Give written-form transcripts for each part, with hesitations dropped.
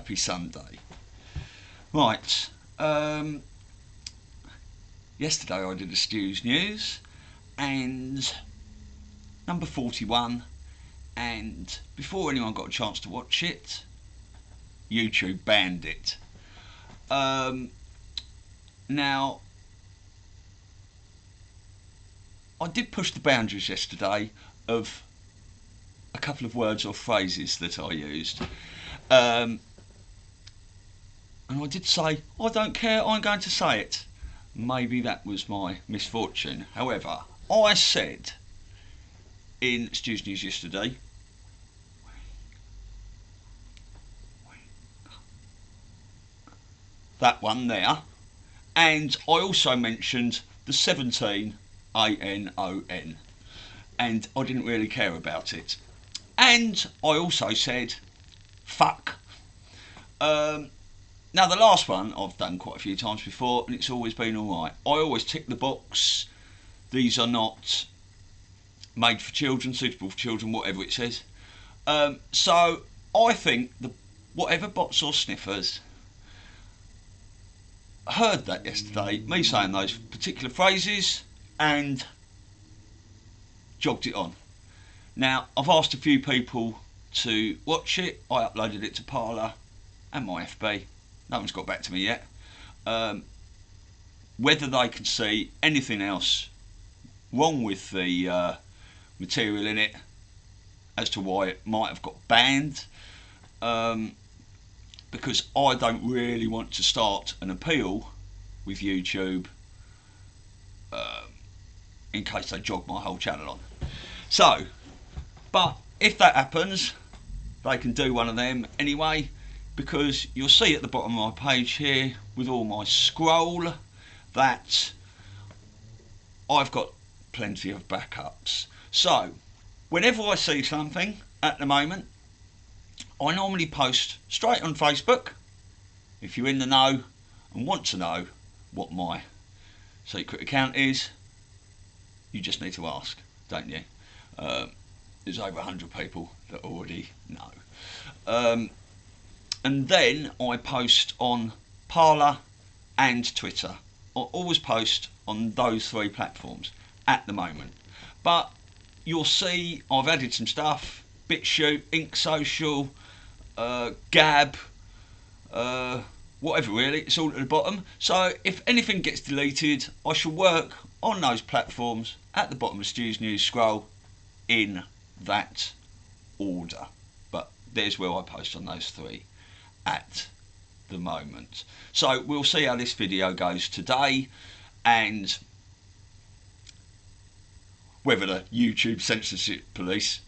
happy Sunday. Right, yesterday I did a Stew's News, and number 41, and before anyone got a chance to watch it, YouTube banned it. Now, I did push the boundaries yesterday of a couple of words or phrases that I used. And I did say, I don't care, I'm going to say it. Maybe that was my misfortune. However, I said in Stew's News yesterday, that one there, and I also mentioned the 17 ANON, and I didn't really care about it. And I also said fuck. Now the last one I've done quite a few times before, and it's always been alright. I always tick the box, these are not made for children, suitable for children, whatever it says. So I think whatever bots or sniffers heard that yesterday, me saying those particular phrases, and jogged it on. Now I've asked a few people to watch it. I uploaded it to Parler and my FB. No one's got back to me yet. Whether they can see anything else wrong with the material in it as to why it might have got banned, because I don't really want to start an appeal with YouTube in case they jog my whole channel on. So, but if that happens, they can do one of them anyway, because you'll see at the bottom of my page here with all my scroll that I've got plenty of backups. So whenever I see something at the moment, I normally post straight on Facebook. If you're in the know and want to know what my secret account is, you just need to ask, don't you? There's over 100 people that already know. And then I post on Parler and Twitter. I always post on those three platforms at the moment. But you'll see I've added some stuff, BitChute, Ink Social, Gab, whatever really, it's all at the bottom. So if anything gets deleted, I shall work on those platforms at the bottom of Stew's News scroll in that order. But there's where I post on those three at the moment. So we'll see how this video goes today, and whether the YouTube censorship police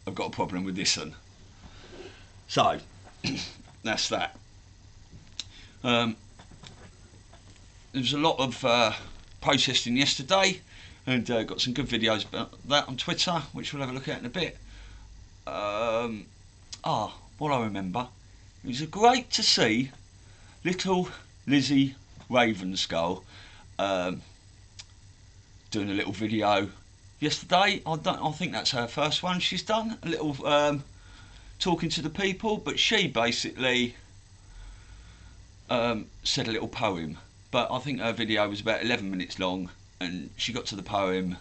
have got a problem with this one. So that's that. There was a lot of protesting yesterday, and got some good videos about that on Twitter, which we'll have a look at in a bit. What I remember, it was great to see little Lizzie Ravenskull doing a little video yesterday. I think that's her first one she's done, a little talking to the people, but she basically said a little poem, but I think her video was about 11 minutes long, and she got to the poem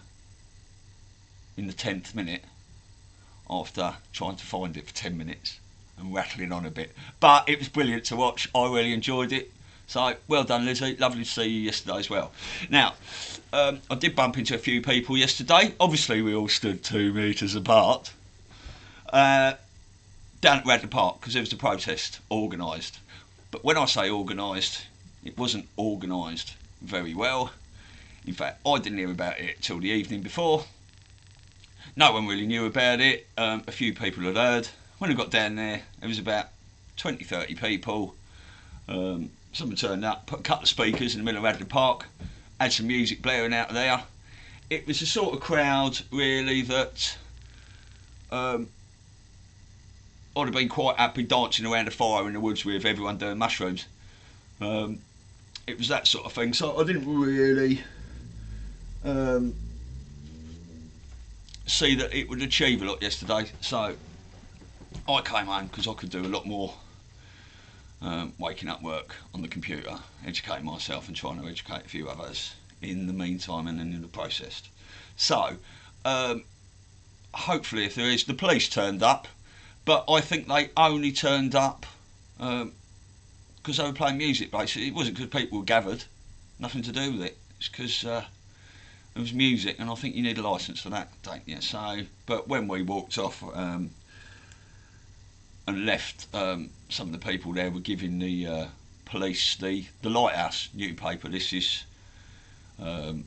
in the 10th minute after trying to find it for 10 minutes and rattling on a bit. But it was brilliant to watch. I really enjoyed it. So well done, Lizzie. Lovely to see you yesterday as well. Now, I did bump into a few people yesterday. Obviously we all stood 2 metres apart down at Radley Park, because there was a protest organised. But when I say organised, it wasn't organised very well. In fact, I didn't hear about it till the evening before. No one really knew about it. A few people had heard. When I got down there, there was about 20-30 people. Someone turned up, put a couple of speakers in the middle of Radley Park, had some music blaring out of there. It was the sort of crowd really that I'd have been quite happy dancing around a fire in the woods with everyone doing mushrooms. It was that sort of thing, so I didn't really see that it would achieve a lot yesterday. So I came home because I could do a lot more waking up work on the computer, educating myself and trying to educate a few others in the meantime and in the process. So, hopefully if there is, the police turned up, but I think they only turned up because they were playing music basically. It wasn't because people were gathered, nothing to do with it. It's because it was music, and I think you need a licence for that, don't you? So, but when we walked off and left, some of the people there were giving the police the Lighthouse newspaper. This is the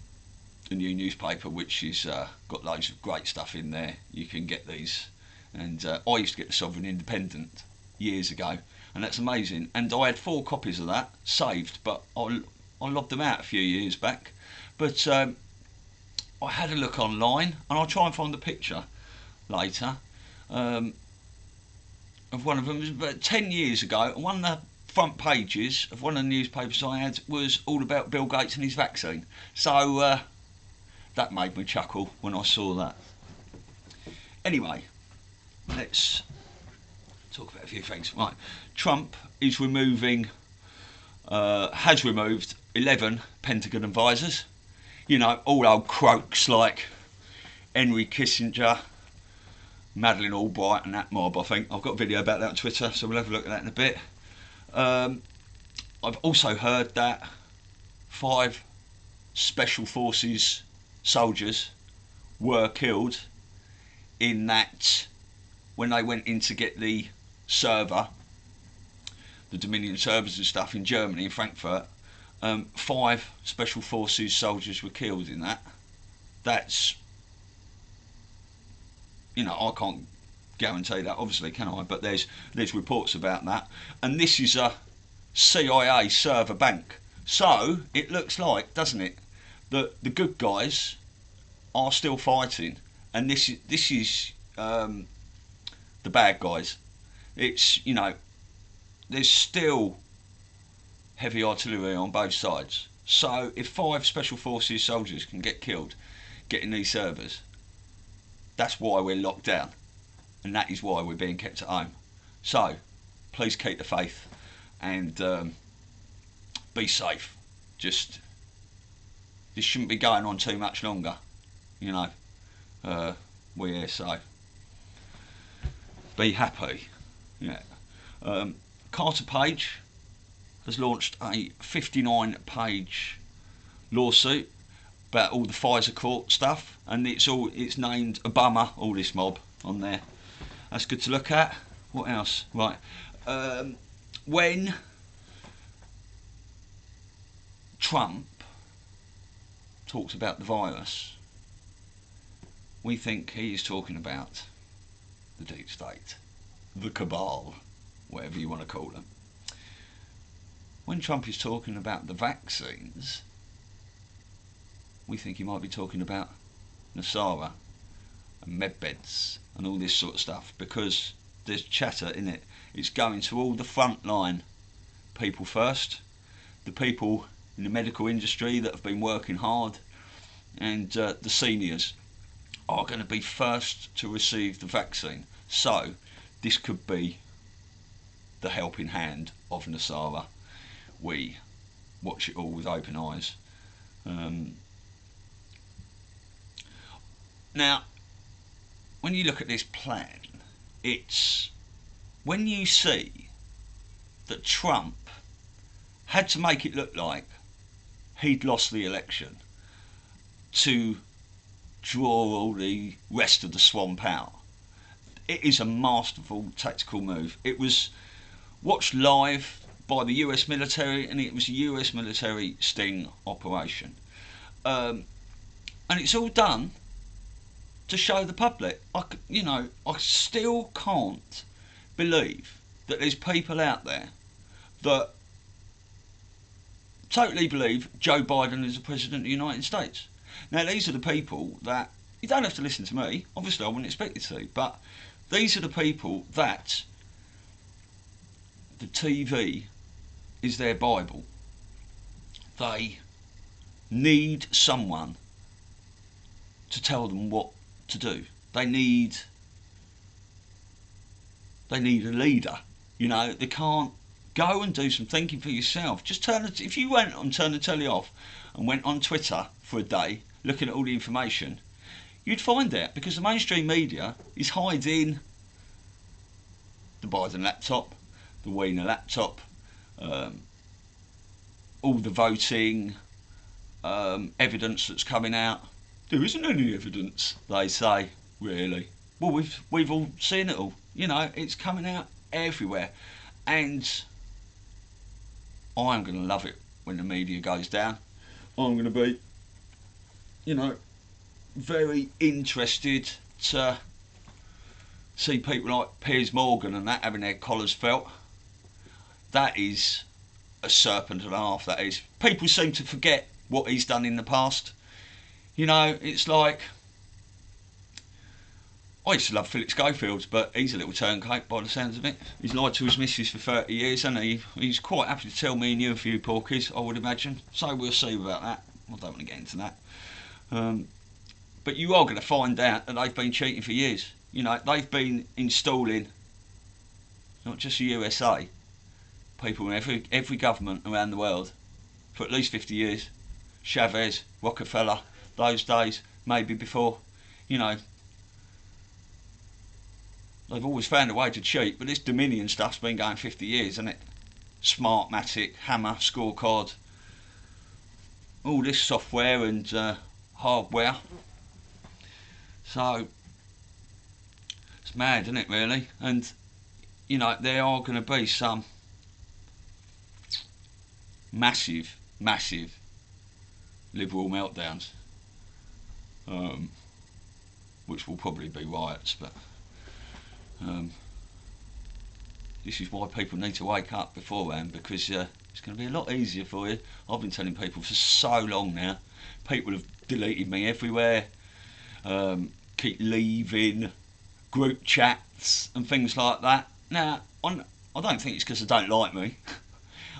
new newspaper, which is got loads of great stuff in there. You can get these, and I used to get the Sovereign Independent years ago, and that's amazing. And I had 4 copies of that saved, but I lobbed them out a few years back. But I had a look online, and I'll try and find a picture later of one of them. It was about 10 years ago, and one of the front pages of one of the newspapers I had was all about Bill Gates and his vaccine. So that made me chuckle when I saw that. Anyway, let's talk about a few things. Right, Trump is has removed 11 Pentagon advisors. You know, all old croaks like Henry Kissinger, Madeleine Albright and that mob, I think. I've got a video about that on Twitter, so we'll have a look at that in a bit. I've also heard that 5 Special Forces soldiers were killed in that when they went in to get the server, the Dominion servers and stuff in Germany, in Frankfurt. 5 Special Forces soldiers were killed in that. That's, you know, I can't guarantee that, obviously, can I? But there's reports about that, and this is a CIA server bank. So it looks like, doesn't it, that the good guys are still fighting, and this is the bad guys. It's, you know, there's still heavy artillery on both sides. So if 5 Special Forces soldiers can get killed getting these servers, that's why we're locked down, and that is why we're being kept at home. So please keep the faith and be safe. Just, this shouldn't be going on too much longer, you know. We're here, so be happy. Yeah. Carter Page has launched a 59-page lawsuit about all the Pfizer court stuff, and it's named Obama, all this mob on there. That's good to look at. What else? Right. When Trump talks about the virus, we think he is talking about the deep state, the cabal, whatever you want to call them. When Trump is talking about the vaccines, we think he might be talking about Nasara and medbeds and all this sort of stuff, because there's chatter in it. It's going to all the frontline people first, the people in the medical industry that have been working hard, and the seniors are going to be first to receive the vaccine. So this could be the helping hand of Nasara. We watch it all with open eyes. Now, when you look at this plan, it's when you see that Trump had to make it look like he'd lost the election to draw all the rest of the swamp out. It is a masterful tactical move. It was watched live by the US military, and it was a US military sting operation. And it's all done to show the public. I still can't believe that there's people out there that totally believe Joe Biden is the President of the United States. Now, these are the people that, you don't have to listen to me, obviously I wouldn't expect you to, but these are the people that the TV is their Bible. They need someone to tell them what to do. They need a leader. You know, they can't Go and do some thinking for yourself. Just if you went and turned the telly off and went on Twitter for a day, looking at all the information, you'd find out, because the mainstream media is hiding the Biden laptop, the Wiener laptop, all the voting evidence that's coming out. There isn't any evidence, they say. Really? Well, we've all seen it all. You know, it's coming out everywhere, and I'm going to love it when the media goes down. I'm going to be, you know, very interested to see people like Piers Morgan and that having their collars felt. That is a serpent and a half, that is. People seem to forget what he's done in the past. You know, it's like, I used to love Philip Schofield, but he's a little turncoat by the sounds of it. He's lied to his missus for 30 years, hasn't he? He's quite happy to tell me and you a few porkies, I would imagine. So we'll see about that. I don't want to get into that. But you are going to find out that they've been cheating for years. You know, they've been installing, not just the USA, people in every government around the world for at least 50 years. Chavez, Rockefeller, those days, maybe before. You know, they've always found a way to cheat, but this Dominion stuff's been going 50 years, hasn't it? Smartmatic, Hammer, Scorecard, all this software and hardware. So it's mad, isn't it, really? And you know, there are going to be some massive liberal meltdowns, which will probably be riots, but this is why people need to wake up beforehand, because it's going to be a lot easier for you. I've been telling people for so long now. People have deleted me everywhere, keep leaving group chats and things like that. Now, I don't think it's because they don't like me.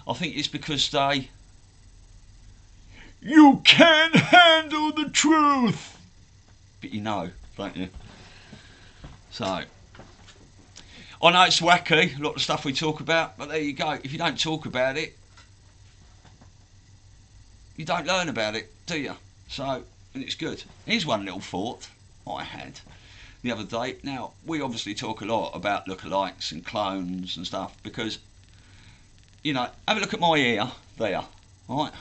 I think it's because you can't handle the truth. But you know, don't you? So, I know it's wacky, a lot of stuff we talk about, but there you go. If you don't talk about it, you don't learn about it, do you? So, and it's good. Here's one little thought I had the other day. Now, we obviously talk a lot about lookalikes and clones and stuff, because, you know, have a look at my ear there, right?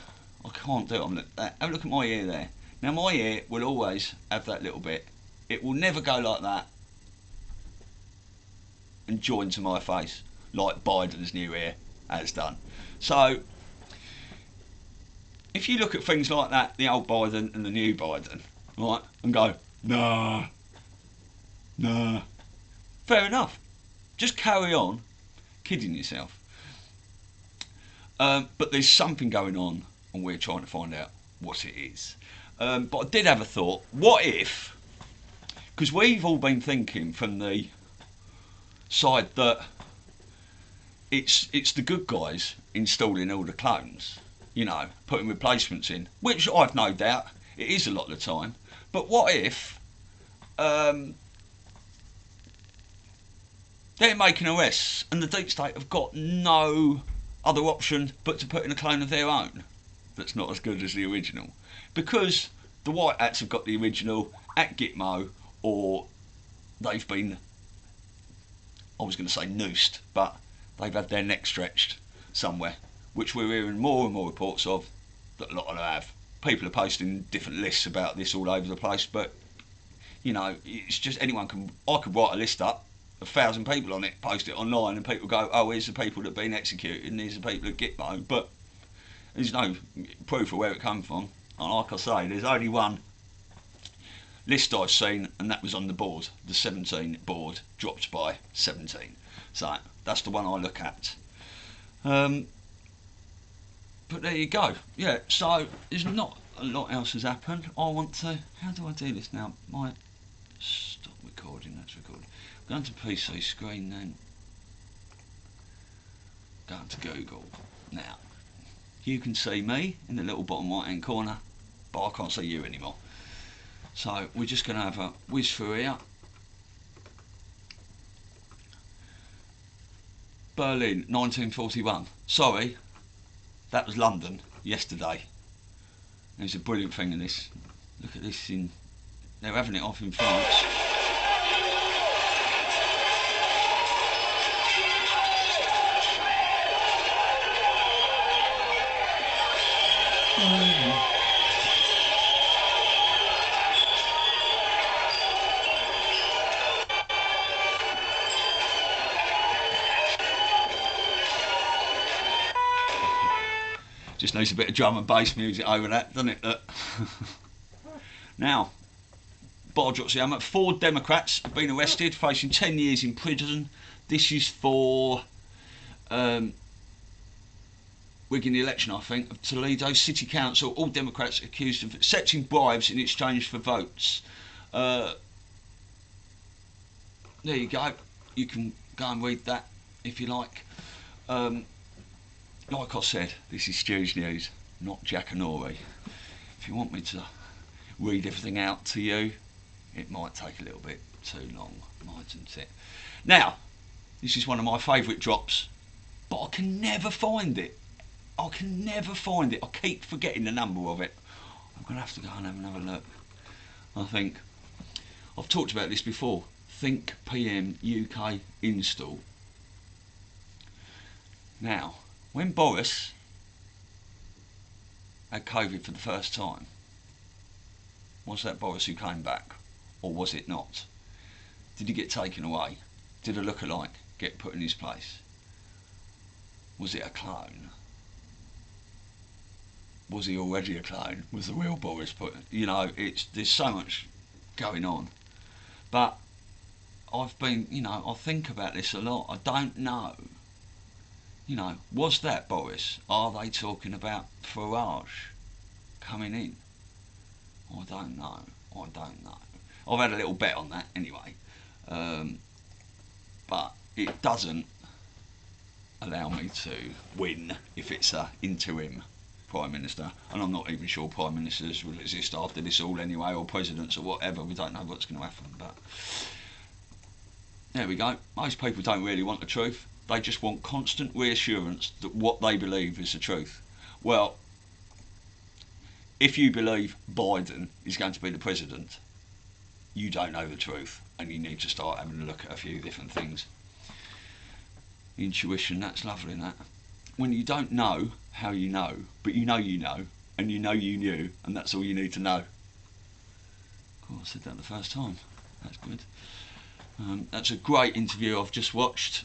I can't do it on that. Have a look at my ear there. Now, my ear will always have that little bit. It will never go like that and join to my face like Biden's new ear has done. So, if you look at things like that, the old Biden and the new Biden, right, and go, nah, fair enough. Just carry on kidding yourself. But there's something going on, and we're trying to find out what it is. But I did have a thought. What if, because we've all been thinking from the side that it's the good guys installing all the clones, you know, putting replacements in, which I've no doubt it is a lot of the time. But what if they're making arrests and the deep state have got no other option but to put in a clone of their own that's not as good as the original, because the White Hats have got the original at Gitmo, or they've been, I was going to say noosed, but they've had their neck stretched somewhere, which we're hearing more and more reports of that a lot of them have. People are posting different lists about this all over the place, but you know, it's just anyone can. I could write a list up, 1,000 people on it, post it online, and people go, oh, here's the people that have been executed and here's the people at Gitmo, but there's no proof of where it come from. And like I say, there's only one list I've seen, and that was on the board. The 17 board dropped by 17. So that's the one I look at. But there you go. Yeah, so there's not a lot else has happened. I want to, how do I do this now? Stop recording, that's recording. Go to PC screen then. Go to Google. Now, you can see me in the little bottom right hand corner, but I can't see you anymore. So we're just going to have a whiz through here. Berlin, 1941. Sorry, that was London yesterday. There's a brilliant thing in this. Look at this, they're having it off in France. Just needs a bit of drum and bass music over that, doesn't it? Now, bar drops here. 4 Democrats have been arrested, facing 10 years in prison. This is for rigging the election, I think, of Toledo City Council. All Democrats accused of accepting bribes in exchange for votes. There you go. You can go and read that if you like. Like I said, this is Stu's news, not Jackanory. If you want me to read everything out to you, it might take a little bit too long, mightn't it? Now, this is one of my favourite drops, but I can never find it. I can never find it. I keep forgetting the number of it. I'm going to have to go and have another look. I think, I've talked about this before, Think PM UK install. Now, when Boris had COVID for the first time, was that Boris who came back, or was it not? Did he get taken away? Did a lookalike get put in his place? Was it a clone? Was he already a clone? Was the real Boris put? You know, there's so much going on. But I've been, I think about this a lot. I don't know. Was that Boris? Are they talking about Farage coming in? I don't know. I've had a little bet on that anyway. But it doesn't allow me to win if it's an interim Prime Minister. And I'm not even sure Prime Ministers will exist after this all anyway, or presidents or whatever. We don't know what's going to happen. But there we go. Most people don't really want the truth. They just want constant reassurance that what they believe is the truth. Well, if you believe Biden is going to be the president, you don't know the truth, and you need to start having a look at a few different things. Intuition, that's lovely, that. When you don't know how you know, but you know, and you know you knew, and that's all you need to know. Oh, I said that the first time. That's good. That's a great interview I've just watched.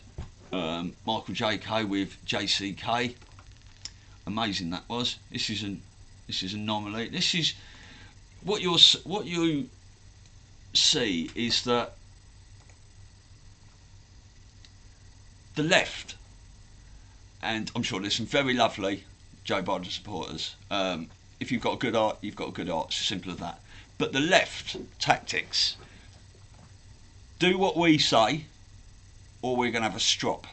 Michael J.K. with JCK. Amazing that was. This is an anomaly. This is what you see is that the left, and I'm sure there's some very lovely Joe Biden supporters. If you've got good art, you've got good art. It's as simple as that. But the left tactics: do what we say, or we're going to have a strop.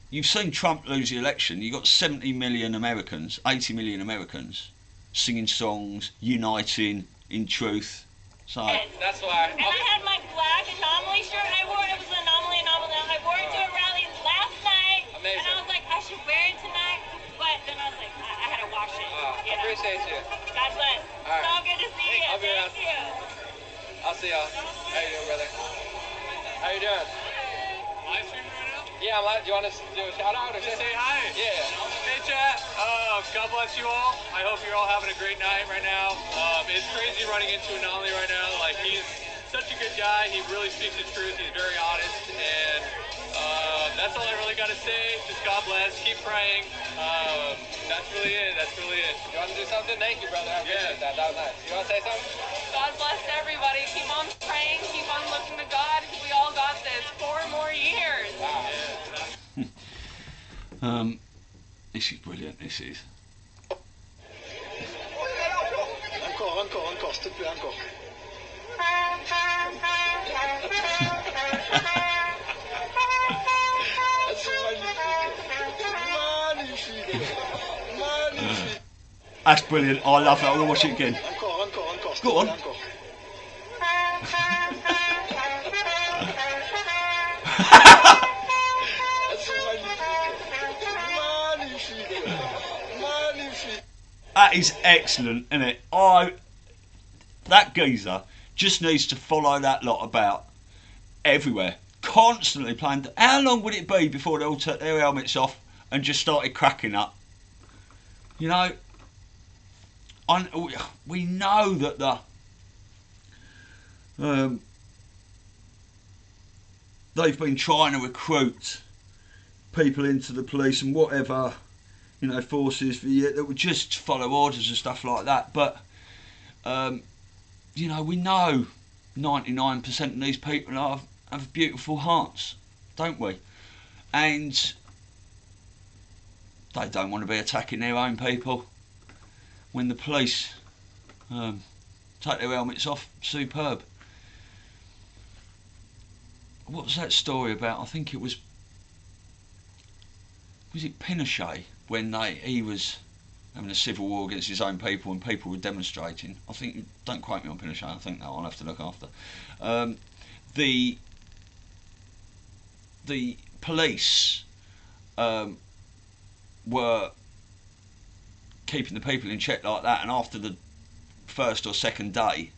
You've seen Trump lose the election. You've got 70 million Americans, 80 million Americans singing songs, uniting in truth. So that's why. And I had my black anomaly shirt. I wore it. It was an anomaly. I wore it to a rally last night. Amazing. And I was like, I should wear it tonight. But then I was like, I had to wash it. I appreciate you. God bless. All right. It's all good to see you. I'll be around. Thank you. I'll see y'all. How you doing, brother? How you doing? Live streaming right now? Yeah, I'm live. Do you want to do a shout out or Just something? say hi. Yeah. Hey chat. God bless you all. I hope you're all having a great night right now. It's crazy running into Anomaly right now. Like, he's such a good guy. He really speaks the truth. He's very honest. And that's all I really got to say. Just God bless. Keep praying. That's really it. You want to do something? Thank you, brother. I appreciate that. That was nice. You want to say something? God bless everybody. Keep on praying. Keep on looking to God. We all got this. 4 more years. Wow. this is brilliant. This is. Encore, s'il te plaît, encore. That's brilliant. I love that. I'm gonna watch it again. Encore, Go on. encore. That is excellent, isn't it? That geezer just needs to follow that lot about everywhere, constantly playing. How long would it be before they all took their helmets off and just started cracking up? You know, we know that they've been trying to recruit people into the police and whatever, you know, forces that would just follow orders and stuff like that. But you know, we know 99% of these people have beautiful hearts, don't we? And they don't want to be attacking their own people. When the police take their helmets off, superb. What was that story about? I think it was it Pinochet, when he was having a civil war against his own people and people were demonstrating. I think, don't quote me on Pinochet, I think that I'll have to look after. The police were keeping the people in check like that, and after the first or second day,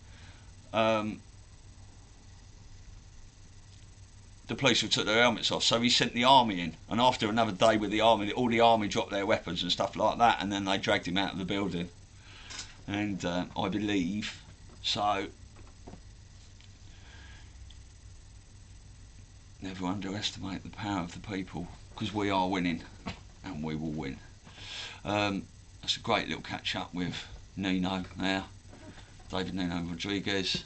the police took their helmets off, so he sent the army in, and after another day with the army, all the army dropped their weapons and stuff like that, and then they dragged him out of the building. And I believe, so never underestimate the power of the people, because we are winning, and we will win. That's a great little catch up with Nino there, David Nino Rodriguez.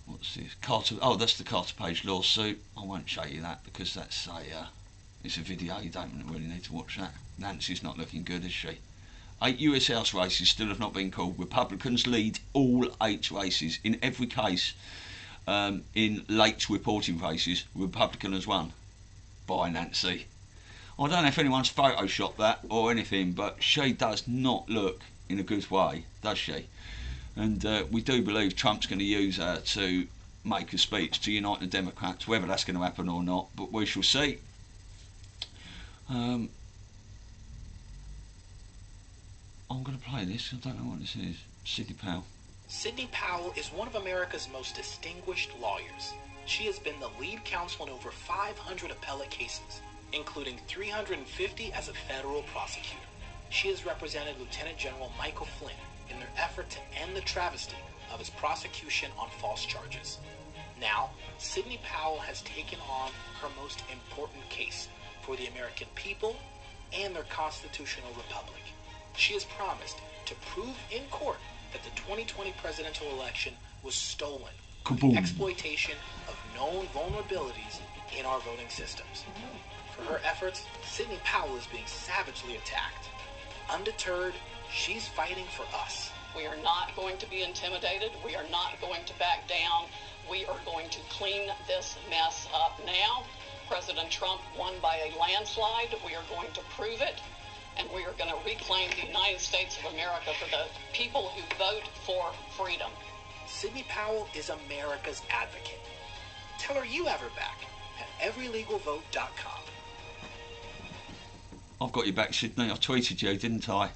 What's this? Carter. Oh, that's the Carter Page lawsuit. I won't show you that because that's it's a video. You don't really need to watch that. Nancy's not looking good, is she? 8 US House races still have not been called. Republicans lead all 8 races. In every case, in late reporting races, Republican has won. By Nancy. I don't know if anyone's photoshopped that or anything, but she does not look in a good way, does she? And we do believe Trump's going to use her to make a speech to unite the Democrats, whether that's going to happen or not, but we shall see. I'm going to play this. I don't know what this is. Sidney Powell. Sidney Powell is one of America's most distinguished lawyers. She has been the lead counsel in over 500 appellate cases, including 350 as a federal prosecutor. She has represented Lieutenant General Michael Flynn in their effort to end the travesty of his prosecution on false charges. Now, Sidney Powell has taken on her most important case for the American people and their constitutional republic. She has promised to prove in court that the 2020 presidential election was stolen through the exploitation of known vulnerabilities in our voting systems. For her efforts, Sidney Powell is being savagely attacked. Undeterred, she's fighting for us. We are not going to be intimidated. We are not going to back down. We are going to clean this mess up now. President Trump won by a landslide. We are going to prove it. And we are going to reclaim the United States of America for the people who vote for freedom. Sidney Powell is America's advocate. Tell her you have her back at everylegalvote.com. I've got your back, Sidney. I tweeted you, didn't I?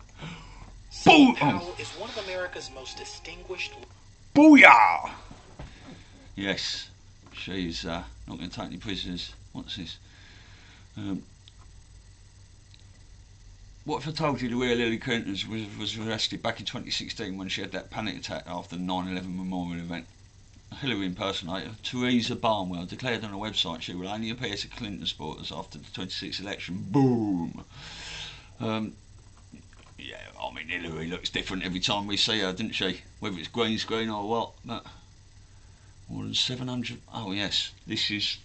Sidney Powell is one of America's most distinguished... Booyah! Yes, she's not going to take any prisoners. What's this? What if I told you the real Hillary Clinton was arrested back in 2016 when she had that panic attack after the 9/11 memorial event? A Hillary impersonator, Theresa Barnwell, declared on a website she will only appear to Clinton supporters after the 26th election. Boom! Yeah, I mean, Hillary looks different every time we see her, didn't she? Whether it's green screen or what. But more than 700... Oh, yes. This is...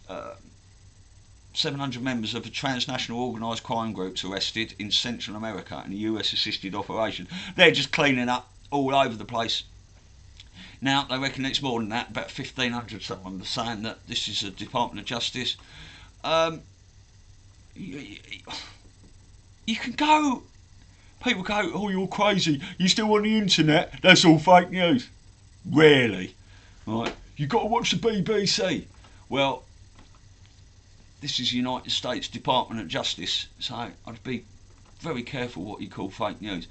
700 members of a transnational organised crime groups arrested in Central America in a US-assisted operation. They're just cleaning up all over the place. Now, they reckon it's more than that. About 1,500 someone was saying that this is a Department of Justice. You can go... People go, oh, you're crazy. You're still on the internet. That's all fake news. Really? Right? You've got to watch the BBC. Well... This is the United States Department of Justice, so I'd be very careful what you call fake news.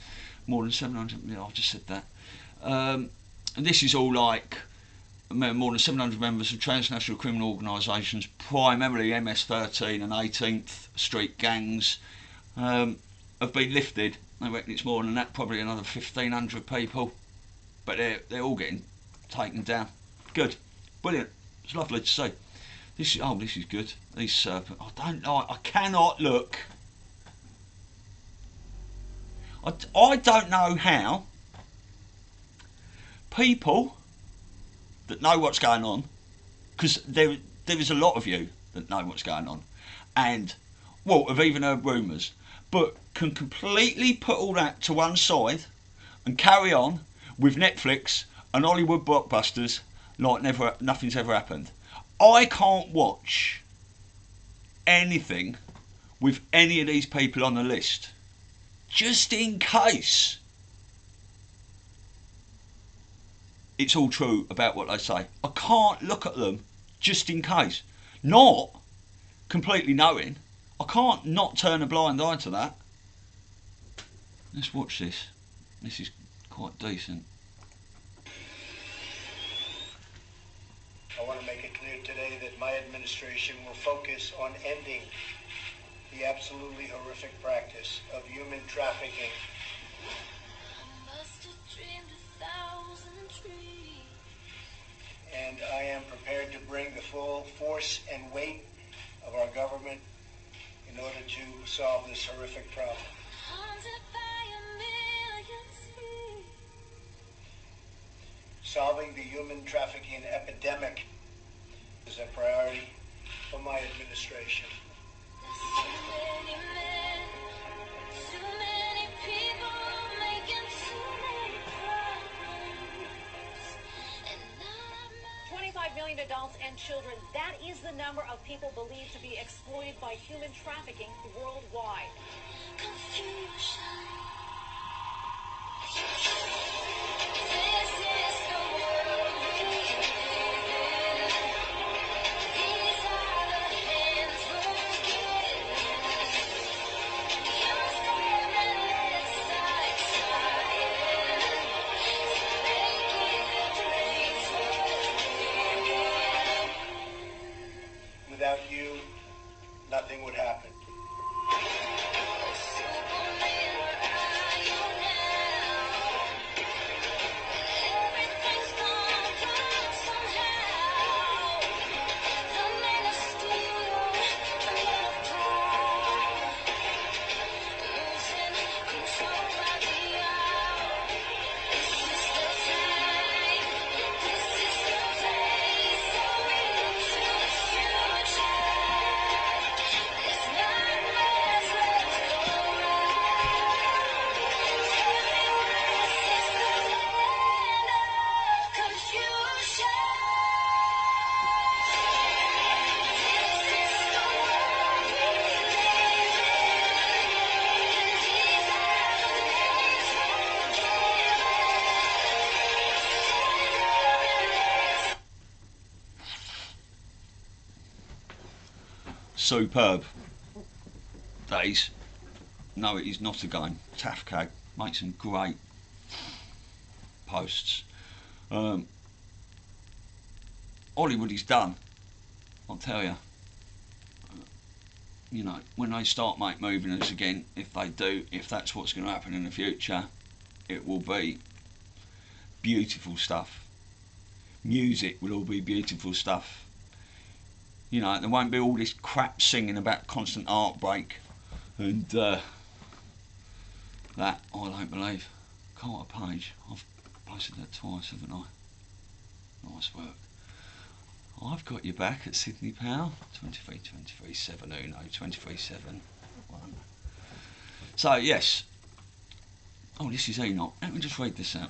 More than 700, yeah, I've just said that. And this is all like more than 700 members of transnational criminal organisations, primarily MS-13 and 18th Street gangs, have been lifted. I reckon it's more than that, probably another 1,500 people, but they're all getting taken down. Good, brilliant. It's lovely to see. This is good. These serpents, I cannot look. I don't know how people that know what's going on, because there is a lot of you that know what's going on, and well, have even heard rumours, but can completely put all that to one side and carry on with Netflix and Hollywood blockbusters like nothing's ever happened. I can't watch anything with any of these people on the list, just in case it's all true about what they say. I can't look at them just in case. Not completely knowing. I can't not turn a blind eye to that. Let's watch this. This is quite decent. I want to make it clear today that my administration will focus on ending the absolutely horrific practice of human trafficking. And I am prepared to bring the full force and weight of our government in order to solve this horrific problem. Solving the human trafficking epidemic is a priority for my administration. Too many people making too many problems. 25 million adults and children. That is the number of people believed to be exploited by human trafficking worldwide. Confusion. This is the world we live in. These are the hands we're given. You stand and let side trying to make it a place worth living. Without you, nothing would happen. Superb. That is. No, it is not again. Tafcag makes some great posts. Hollywood is done, I'll tell you. You know, when they start moving us again, if they do, if that's what's going to happen in the future, it will be beautiful stuff. Music will all be beautiful stuff. You know, there won't be all this crap singing about constant heartbreak and that, I don't believe. Carter Page, I've posted that twice, haven't I? Nice work. I've got you back at Sydney Powell, 23, 23, 7, Uno, 23, 7, 1. So, yes. Oh, this is Enoch. Let me just read this out.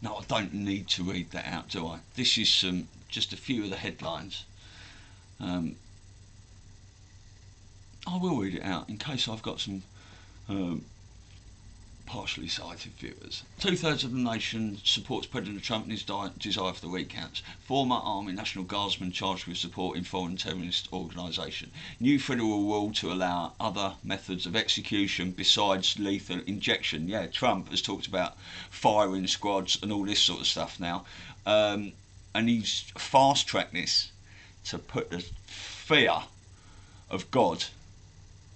No, I don't need to read that out, do I? This is just a few of the headlines. I will read it out in case I've got some partially sighted viewers. 2/3 of the nation supports President Trump and his desire for the recounts. Former Army National Guardsman charged with supporting foreign terrorist organisation. New federal rule to allow other methods of execution besides lethal injection. Yeah, Trump has talked about firing squads and all this sort of stuff now. And he's fast-tracked this to put the fear of God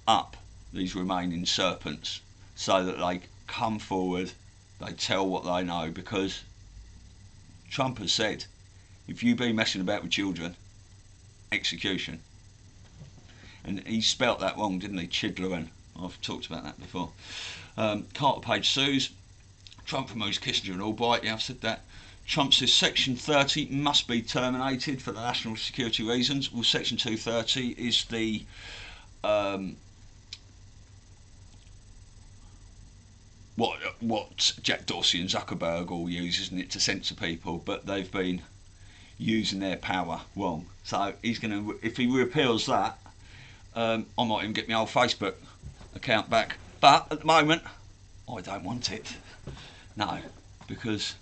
up these remaining serpents, so that they come forward, they tell what they know, because Trump has said, if you be messing about with children, execution. And he spelt that wrong, didn't he? Children. I've talked about that before. Carter Page sues. Trump promotes Kissinger and Albright. Yeah, I've said that. Trump says Section 30 must be terminated for the national security reasons. Well, Section 230 is the what Jack Dorsey and Zuckerberg all use, isn't it, to censor people, but they've been using their power wrong. So he's going to, if he repeals that, I might even get my old Facebook account back. But at the moment, I don't want it. No, because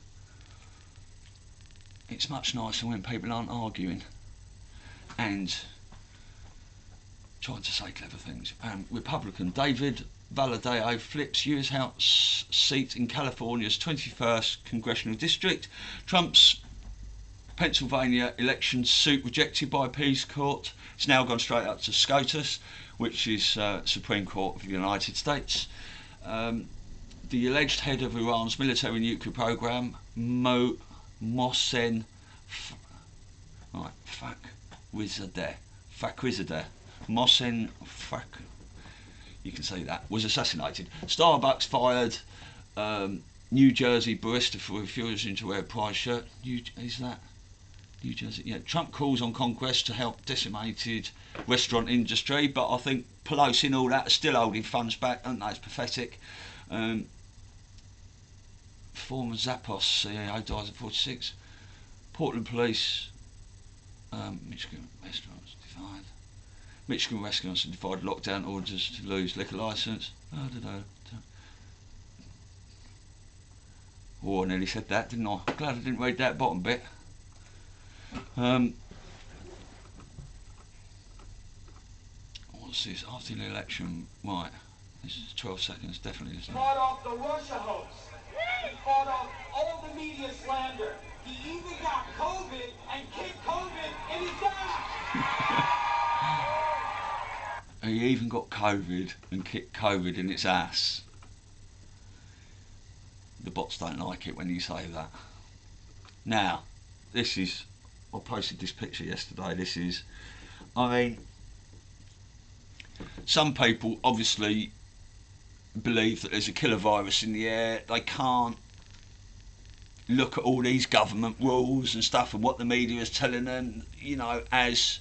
it's much nicer when people aren't arguing and trying to say clever things. Republican David Valadao flips US House seat in California's 21st congressional district. Trump's Pennsylvania election suit rejected by appeals court. It's now gone straight up to SCOTUS, which is Supreme Court of the United States. The alleged head of Iran's military nuclear program, Mohsen Fakhrizadeh, you can say that, was assassinated. Starbucks fired New Jersey barista for refusing to wear a Pride shirt. Is that New Jersey? Yeah. Trump calls on Congress to help decimated restaurant industry, but I think Pelosi and all that are still holding funds back, aren't they? It's pathetic. Former Zappos CEO dies at 46. Portland police, Michigan restaurants defied. Michigan restaurants have defied lockdown orders to lose liquor licence. Oh, I nearly said that, didn't I? Glad I didn't read that bottom bit. What's this? After the election, right? This is 12 seconds, definitely. Isn't it? Fought off the Russia hoax. He fought off all the media slander. He even got COVID and kicked COVID in his ass. He even got COVID and kicked COVID in its ass. The bots don't like it when you say that. Now, this is, I posted this picture yesterday. This is, I mean, some people obviously believe that there's a killer virus in the air. They can't look at all these government rules and stuff and what the media is telling them, you know, as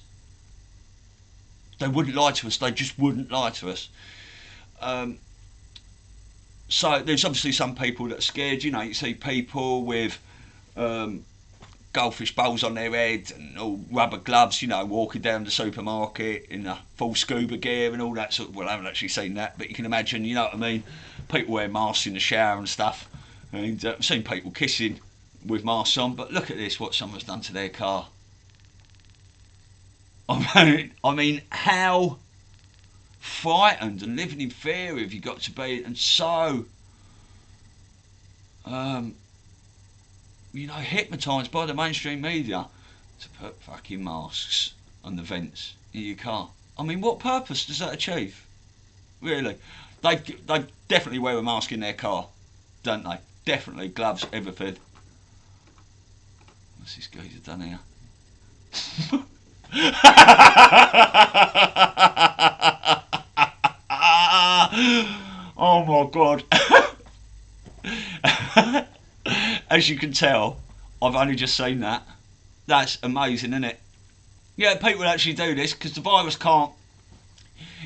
they wouldn't lie to us. They just wouldn't lie to us. So there's obviously some people that are scared. You know, you see people with goldfish bowls on their head and all rubber gloves, you know, walking down the supermarket in a full scuba gear and all that sort of, well, I haven't actually seen that, but you can imagine, you know what I mean? People wear masks in the shower and stuff. And I've seen people kissing with masks on, but look at this, what someone's done to their car. I mean, how frightened and living in fear have you got to be, and so you know, hypnotised by the mainstream media to put fucking masks on the vents in your car. I mean, what purpose does that achieve? Really? They definitely wear a mask in their car, don't they? Definitely, gloves, everything. What's this geezer done here? Oh my God. As you can tell, I've only just seen that. That's amazing, isn't it? Yeah, people actually do this because the virus can't.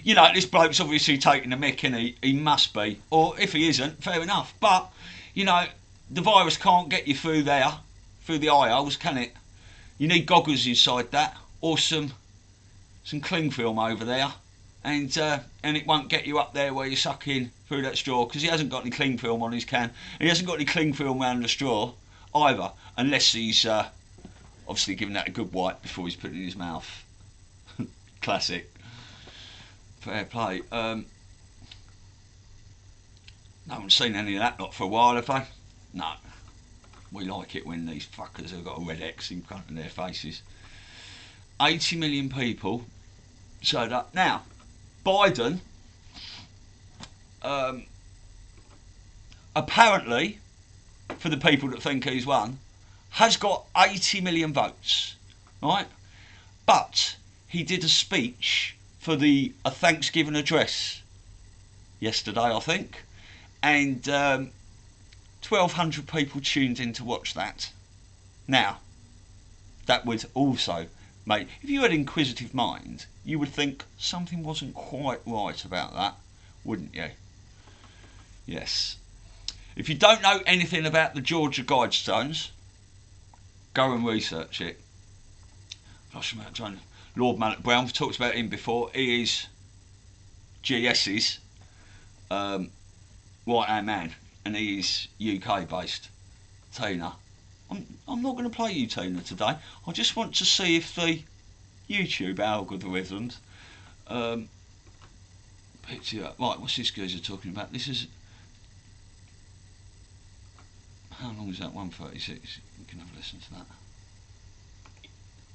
You know, this bloke's obviously taking the mick, and he must be. Or if he isn't, fair enough. But, you know, the virus can't get you through there, through the eye holes, can it? You need goggles inside that, or some cling film over there. and it won't get you up there where you're sucking through that straw, because he hasn't got any cling film on his can. He hasn't got any cling film around the straw either, unless he's obviously giving that a good wipe before he's putting it in his mouth. Classic. Fair play. No one's seen any of that lot for a while, have they? No. We like it when these fuckers have got a red X in front of their faces. 80 million people showed up. Now, Biden, apparently, for the people that think he's won, has got 80 million votes, right? But he did a speech for a Thanksgiving address yesterday, I think, and 1,200 people tuned in to watch that. Now, that would also make, if you had an inquisitive mind, you would think something wasn't quite right about that, wouldn't you? Yes. If you don't know anything about the Georgia Guidestones, go and research it. Lord Mallet Brown, we've talked about him before. He is GS's right-hand man, and he is UK based. Tina, I'm not going to play you Tina today. I just want to see if the YouTube algorithms picked you up. Right, what's this geezer talking about? This is, how long is that? 1:36. We can have a listen to that.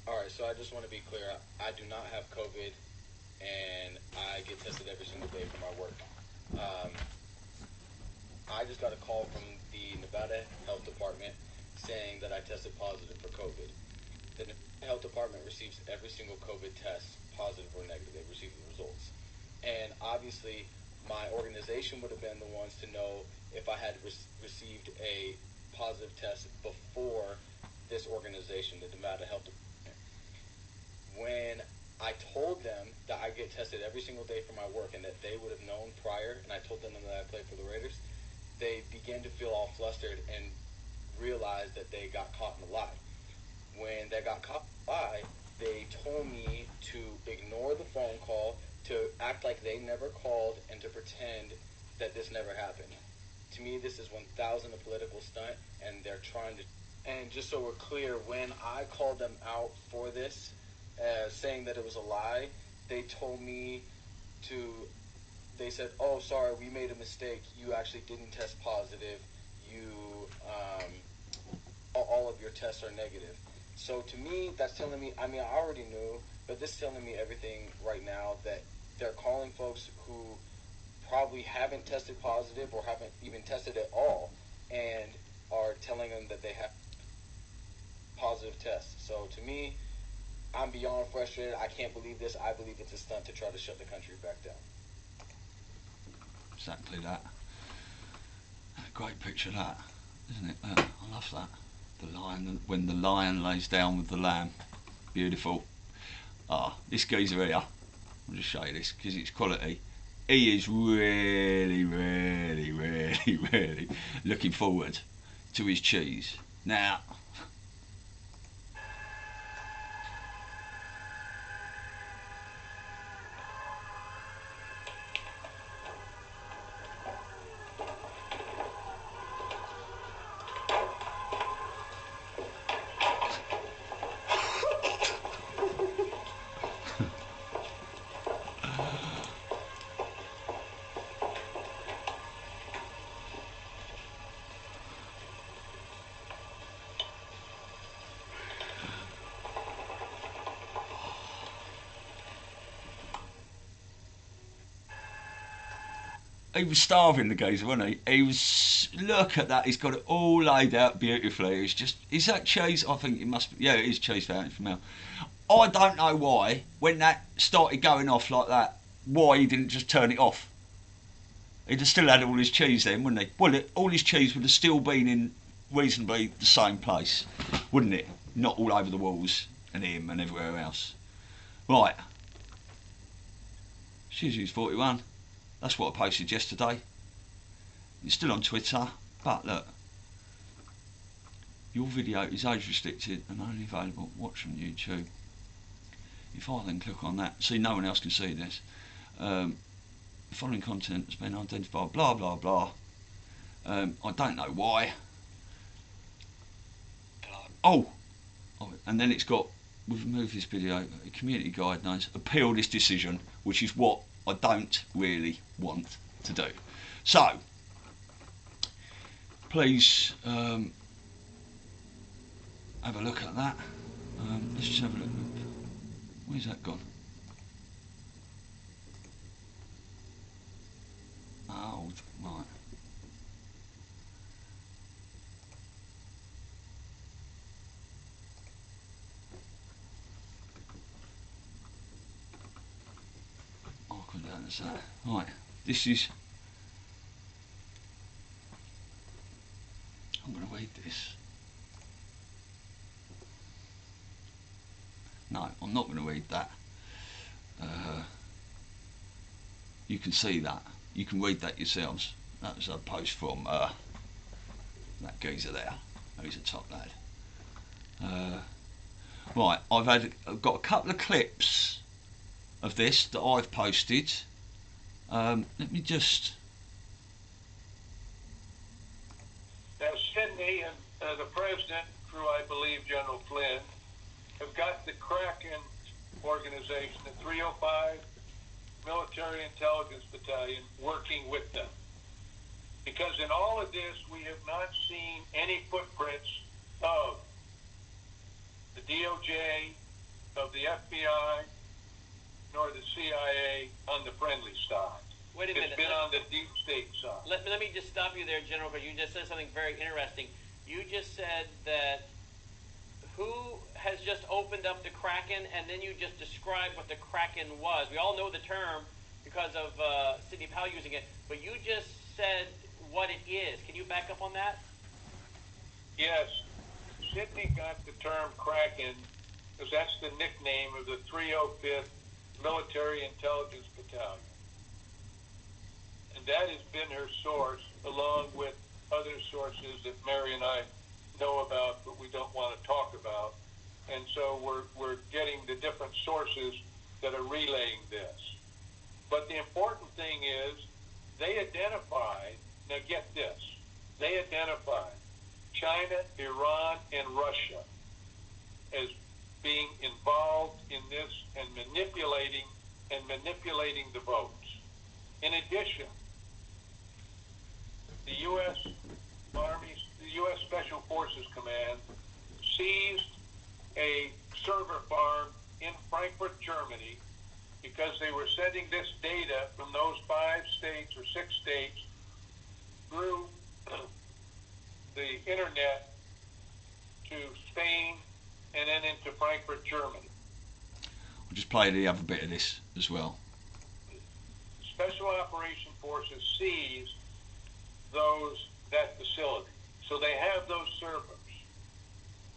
Alright, so I just want to be clear. I do not have COVID, and I get tested every single day for my work. I just got a call from the Nevada Health Department saying that I tested positive for COVID. The Nevada Health Department receives every single COVID test, positive or negative. They receive the results. And obviously, my organization would have been the ones to know if I had received a positive test before this organization, the Nevada Health Department. When I told them that I get tested every single day for my work and that they would have known prior, and I told them that I played for the Raiders, they began to feel all flustered and realized that they got caught in a lie. When they got caught in a lie, they told me to ignore the phone call, to act like they never called, and to pretend that this never happened. To me, this is 1,000 a political stunt, and they're trying to... And just so we're clear, when I called them out for this, saying that it was a lie, they told me to... They said, oh, sorry, we made a mistake. You actually didn't test positive. All of your tests are negative. So to me, that's telling me, I mean, I already knew, but this is telling me everything right now, that they're calling folks who probably haven't tested positive or haven't even tested at all, and are telling them that they have positive tests. So to me, I'm beyond frustrated. I can't believe this. I believe it's a stunt to try to shut the country back down. Exactly that. A great picture, that, isn't it? I love that. The lion, when the lion lays down with the lamb. Beautiful. This geezer here, I'll just show you this because it's quality. He is really, really, really, really looking forward to his cheese. Now, he was starving, the geezer, wasn't he? He was, look at that, he's got it all laid out beautifully. It's just, is that cheese? I think it must be, yeah, it is cheese fountain from Mel. I don't know why, when that started going off like that, why he didn't just turn it off. He'd have still had all his cheese then, wouldn't he? Well, all his cheese would have still been in reasonably the same place, wouldn't it? Not all over the walls and him and everywhere else. Right. Shizu's 41. That's what I posted yesterday. It's still on Twitter, but look, your video is age restricted and only available. Watch on YouTube. If I then click on that, see, no one else can see this. The following content has been identified, blah blah blah. I don't know why. Oh, and then it's got, we've removed this video, a community guidelines, appeal this decision, which is what I don't really want to do. So, please have a look at that. Let's just have a look. Where's that gone? Oh, right. Oh, I couldn't understand. Right, this is. I'm going to read this. No, I'm not going to read that. You can see that. You can read that yourselves. That was a post from that geezer there. He's a top lad. Right, I've got a couple of clips of this that I've posted. Let me just. Now, Sydney and the president, through I believe General Flynn, have got the Kraken organization, the 305 Military Intelligence Battalion, working with them. Because in all of this, we have not seen any footprints of the DOJ, of the FBI, nor the CIA on the friendly side. Wait a minute. It's been on the deep state side. Let me just stop you there, General, because you just said something very interesting. You just said that who has just opened up the Kraken, and then you just described what the Kraken was. We all know the term because of Sidney Powell using it, but you just said what it is. Can you back up on that? Yes. Sidney got the term Kraken because that's the nickname of the 305th Military Intelligence Battalion. And that has been her source, along with other sources that Mary and I know about, but we don't want to talk about. And so we're getting the different sources that are relaying this. But the important thing is they identified, now get this, they identified China, Iran, and Russia as being involved in this and manipulating the votes. In addition, the U.S. Army, the U.S. Special Forces Command seized a server farm in Frankfurt, Germany, because they were sending this data from those 5 states or 6 states through the internet to Spain and then into Frankfurt, Germany. I'll just play the other bit of this as well. Special Operation Forces seized that facility. So they have those servers.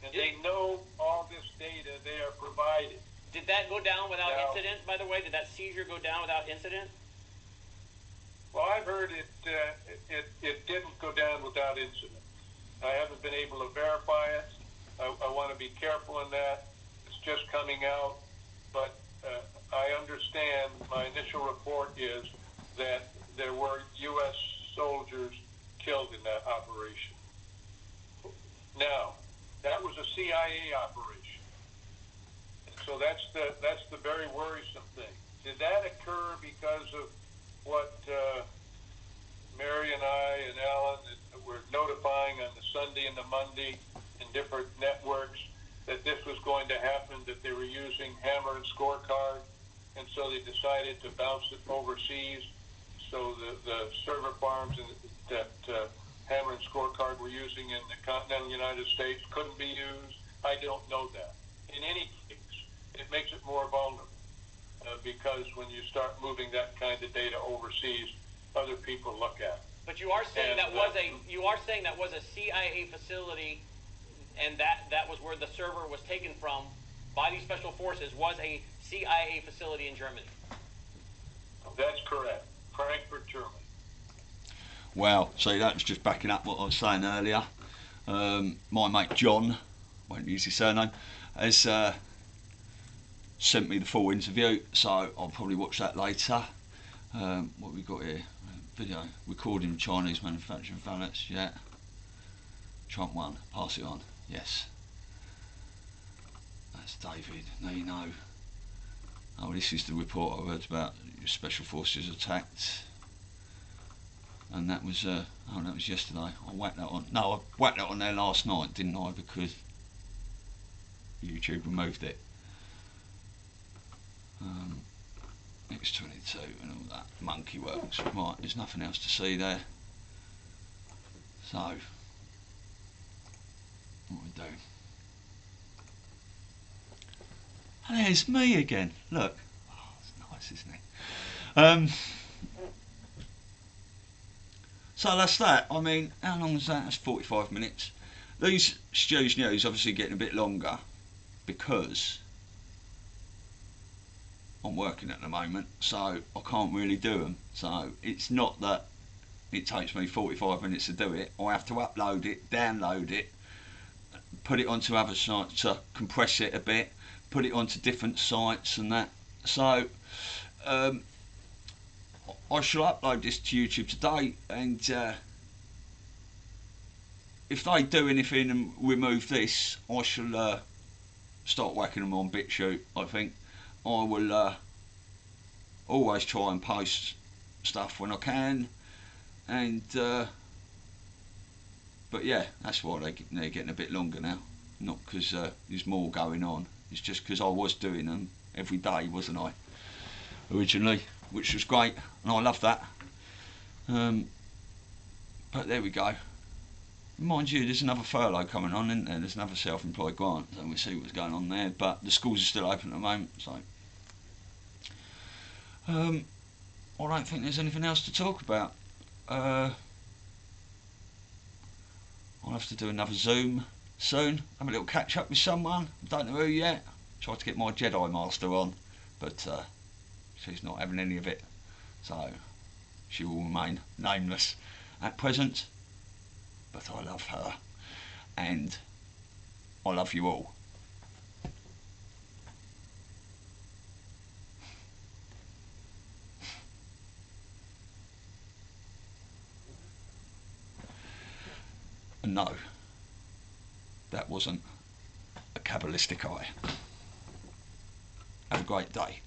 And they know all this data they are provided. Did that go down without incident, by the way? Did that seizure go down without incident? Well, I've heard it didn't go down without incident. I haven't been able to verify it. I want to be careful in that. It's just coming out. But I understand, my initial report is that there were U.S. soldiers killed in that operation. Now, that was a CIA operation. And so that's the very worrisome thing. Did that occur because of what Mary and I and Alan were notifying on the Sunday and the Monday in different networks that this was going to happen, that they were using hammer and scorecard, and so they decided to bounce it overseas. So the server farms that hammer and scorecard were using in the continental United States couldn't be used. I don't know that. In any case, it makes it more vulnerable because when you start moving that kind of data overseas, other people look at it. But you are saying that was a CIA facility, and that was where the server was taken from by these special forces, was a CIA facility in Germany. That's correct. Frankfurt, Germany. Well, see, that was just backing up what I was saying earlier. My mate John, won't use his surname, has sent me the full interview, so I'll probably watch that later. What we got here? Video recording Chinese manufacturing ballots. Yeah. Trump won. Pass it on. Yes. That's David. Now you know. Oh, this is the report I heard about special forces attacked, and that was oh, that was yesterday. I whacked that on. No, I whacked that on there last night, didn't I? Because YouTube removed it. X22 and all that monkey works. Right, there's nothing else to see there. So, what we do? And there's me again. Look, oh, it's nice, isn't it? So that's that. I mean, how long is that? That's 45 minutes. These Stu's News obviously getting a bit longer because I'm working at the moment, so I can't really do them. So it's not that it takes me 45 minutes to do it. I have to upload it, download it, put it onto other sites to compress it a bit, put it onto different sites and that. So I shall upload this to YouTube today, and if they do anything and remove this, I shall start whacking them on BitChute. I think I will always try and post stuff when I can, and but yeah, that's why they're getting a bit longer now. Not because there's more going on. It's just because I was doing them every day, wasn't I, originally, which was great, and I love that. But there we go. Mind you, there's another furlough coming on, isn't there? There's another self-employed grant, so we'll see what's going on there. But the schools are still open at the moment, so I don't think there's anything else to talk about. I'll have to do another Zoom soon, have a little catch up with someone. Don't know who yet. Tried to get my Jedi Master on, but she's not having any of it, so she will remain nameless at present. But I love her, and I love you all. And no, that wasn't a Kabbalistic eye. Have a great day.